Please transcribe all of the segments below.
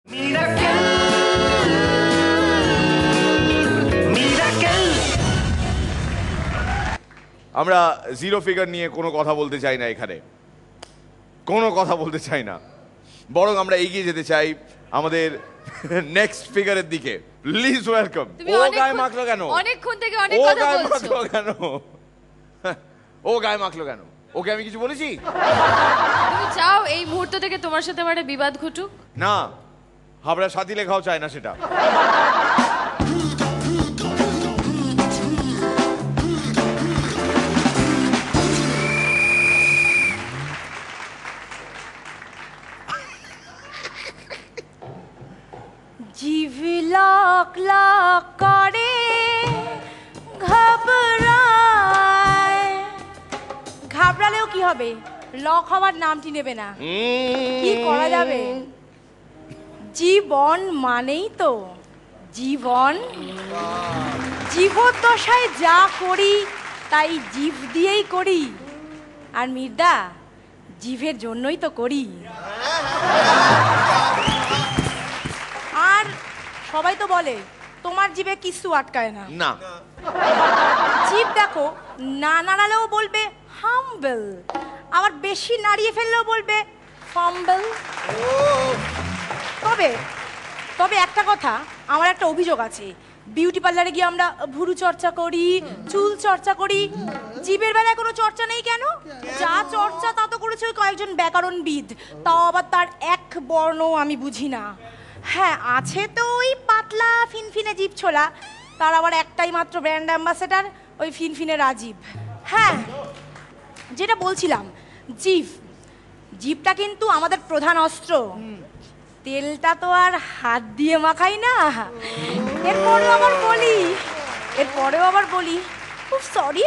আমরা zero figure নিয়ে কোনো কথা বলতে চাই না, এখানে কোনো কথা বলতে চাই না, বরং আমরা এগিয়ে যেতে চাই আমাদের নেক্সট ফিগারের দিকে। Please welcome. ও গায়ে মাখলো কেন? অনেকক্ষণ থেকে অনেক কথা বলছো কেন? ও গায়ে মাখলো কেন? ওকে আমি কিছু বলেছি? তুমি চাও এই মুহূর্ত থেকে তোমার সাথে আমার বিবাদ ঘটুক? না, হাবড়া সাথী লেখাও চায় না সেটা। জিভ লক লক করে ঘাবড়ালেও কি হবে, লক হওয়ার নামটি নেবে না। কি করা যাবে? জীবন মানেই তো জীবন, জীবদ্দশায় যা করি তাই জিভ দিয়েই করি। আর মির্দা, জিভের জন্যই তো করি। আর সবাই তো বলে তোমার জিভে কিছু আটকায় না। না, জিভ দেখো না নাড়ালেও বলবে হাম্বল, আবার বেশি নাড়িয়ে ফেললেও বলবে ফাম্বল। তবে তবে একটা কথা, আমার একটা অভিযোগ আছে। বিউটি পার্লারে গিয়ে আমরা ভুরু চর্চা করি, চুল চর্চা করি, জিভের বেলায় কোনো চর্চা নেই কেন? যা চর্চা তা তো করেছে ওই কয়েকজন ব্যাকরণবিদ, তাও আবার তার এক বর্ণ আমি বুঝি না। হ্যাঁ, আছে তো ওই পাতলা ফিনফিনে জিভ ছোলা, তার আবার একটাই মাত্র ব্র্যান্ড অ্যাম্বাসেডার, ওই ফিনফিনে রাজীব। হ্যাঁ, যেটা বলছিলাম, জিভটা কিন্তু আমাদের প্রধান অস্ত্র। তেলটা তো আর হাত দিয়ে মাখাই না। এরপরেও আবার বলি খুব সরি,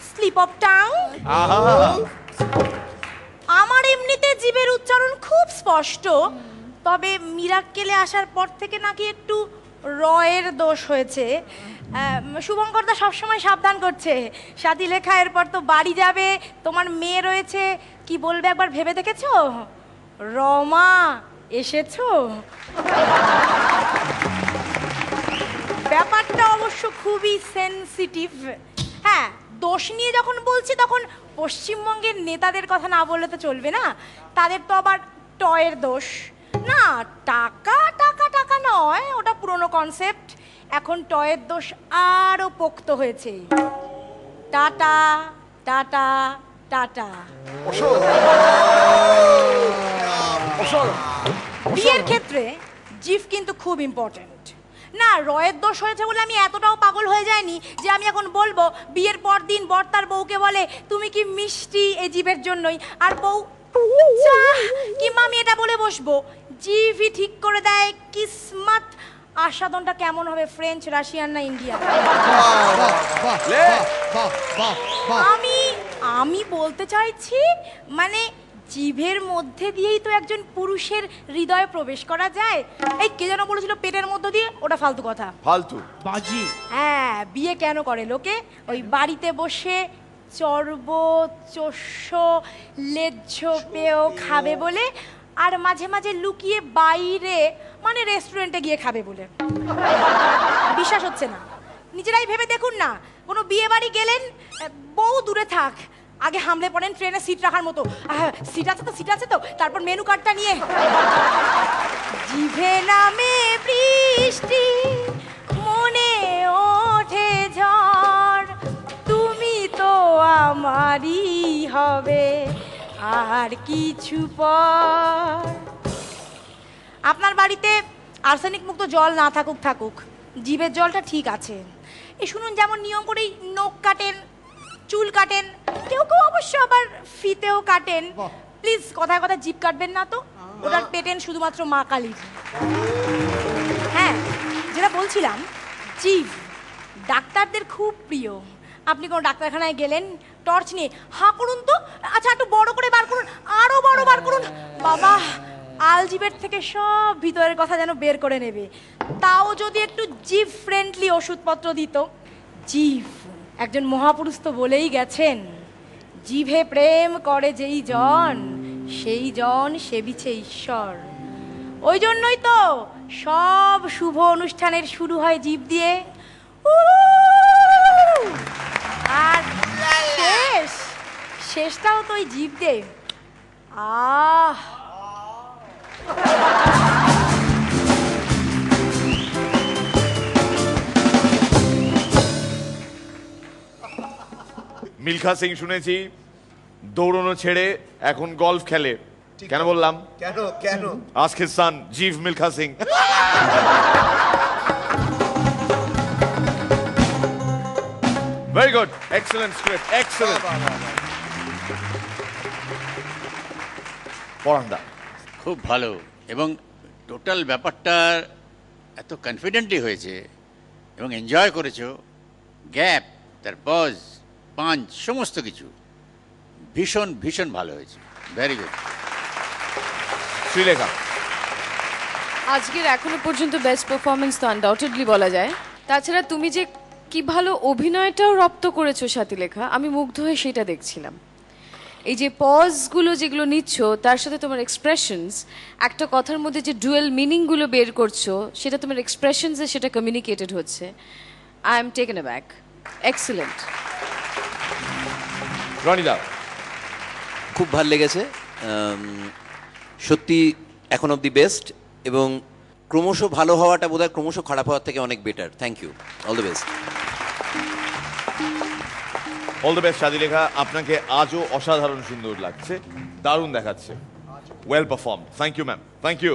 স্লিপ অফ টাং। আমার এমনিতে জিভের উচ্চারণ খুব স্পষ্ট, তবে মিরাক্কেলে আসার পর থেকে নাকি একটু রয়ের দোষ হয়েছে। শুভঙ্করদা সবসময় সাবধান করছে, সাথী লেখা এরপর তো বাড়ি যাবে, তোমার মেয়ে রয়েছে, কি বলবে একবার ভেবে দেখেছো? রমা এসেছো? ব্যাপারটা অবশ্য খুবই সেনসিটিভ। হ্যাঁ, দোষ নিয়ে যখন বলছি তখন পশ্চিমবঙ্গের নেতাদের কথা না বললে তো চলবে না। তাদের তো আবার টয়ের দোষ। না, টাকা টাকা টাকা নয়, ওটা পুরনো কনসেপ্ট। এখন টয়ের দোষ আরো পোক্ত হয়েছে। Tata tata tata. বিয়ের ক্ষেত্রে জিভ কিন্তু খুব ইম্পর্টেন্ট। না, রয়ের দোষ হয়েছে বলে আমি এতটাও পাগল হয়ে যায়নি যে আমি এখন বলবো বিয়ের পর দিন বর তার বউকে বলে তুমি কি মিষ্টি, এই জিভের জন্যই। আর বউ কি মামি এটা বলে বসবো। জিভই ঠিক করে দেয় কিসমত। আস্বাদনটা কেমন হবে, ফ্রেঞ্চ, রাশিয়ান না ইন্ডিয়ান? আমি বলতে চাইছি, মানে জিভের মধ্যে দিয়েই তো একজন পুরুষের হৃদয়ে প্রবেশ করা যায়। এই কে যেন বলেছিল পেটের মধ্য দিয়ে, ওটা ফালতু কথা, ফালতু বাজি। হ্যাঁ, বিয়ে কেন করে লোকে? ওই বাড়িতে বসে চর্ব চোষ্য লেজ্জ পেয়েও খাবে বলে, আর মাঝে মাঝে লুকিয়ে বাইরে, মানে রেস্টুরেন্টে গিয়ে খাবে বলে। বিশ্বাস হচ্ছে না? নিজেরাই ভেবে দেখুন না। কোনো বিয়ে বাড়ি গেলেন, বউ দূরে থাক, আগে হামলে পড়েন ট্রেনে সিট রাখার মতো, সিট আছে তো, তারপর মেনু কার্ডটা নিয়ে জিভে নামে বৃষ্টি, মনে ওঠে ঝড়, তুমি তো আমারই হবে আর কিছু পর। আপনার বাড়িতে আর্সেনিক মুক্ত জল না থাকুক, জিভের জলটা ঠিক আছে। এই শুনুন, যেমন নিয়ম করেই নখ কাটেন, চুল কাটেন, কেউ কেউ অবশ্য আবার ফিতেও কাটেন। প্লিজ কথায় কথায় জিভ কাটবেন না তো, ওটার পেটেন শুধুমাত্র মা কালীর। হ্যাঁ, যেটা বলছিলাম, জিভ ডাক্তারদের খুব প্রিয়। আপনি কোনো ডাক্তারখানায় গেলেন, টর্চ নিয়ে হাঁ করুন তো, আচ্ছা একটু বড় করে বার করুন, আরো বড় বার করুন, বাবা আলজিবের থেকে সব ভিতরের কথা যেন বের করে নেবে। তাও যদি একটু জিভ ফ্রেন্ডলি ওষুধপত্র দিত। জিভ একজন মহাপুরুষ তো বলেই গেছেন, জিভে প্রেম করে যেই জন, সেই জন সেবিছে ঈশ্বর। ওই জন্যই তো সব শুভ অনুষ্ঠানের শুরু হয় জিভ দিয়ে, আর শেষটাও তো ওই জিভ দিয়ে। আহ, মিলখা সিং শুনেছি দৌড়নো ছেড়ে এখন গলফ খেলে। কেন বললাম? কেন কেন? আজকে Sanjeev Milkha Singh. Very good, excellent script, excellent. পরান্দা খুব ভালো, এবং টোটাল ব্যাপারটা এত কনফিডেন্টলি হয়েছে এবং এনজয় করেছো। গ্যাপ, তার পজ, পাঞ্চ, সমস্ত কিছু ভীষণ ভীষণ ভালো হয়েছে। Very good. শ্রীলেখা আজকের এখনো পর্যন্ত বেস্ট পারফরমেন্স তো আনডাউটেডলি বলা যায়। তাছাড়া তুমি যে কি ভালো অভিনয়টাও রপ্ত করেছো সাথীলেখা, আমি মুগ্ধ হয়ে সেটা দেখছিলাম। এই যে পজগুলো যেগুলো নিচ্ছ, তার সাথে তোমার এক্সপ্রেশনস, একটা কথার মধ্যে যে ডুয়েল মিনিংগুলো বের করছো, সেটা তোমার এক্সপ্রেশনসে সেটা কমিউনিকেটেড হচ্ছে। I am taken aback. Excellent. রনিদা খুব ভালো লেগেছে, সত্যি এখন অব দি বেস্ট, এবং ক্রমশ ভালো হওয়াটা বোধহয় ক্রমশ খারাপ হওয়ার থেকে অনেক better. Thank you, all the best. All the best Sathilekha, আপনাকে আজও অসাধারণ সুন্দর লাগছে, দারুণ দেখাচ্ছে। Well perform. Thank you ma'am, thank you.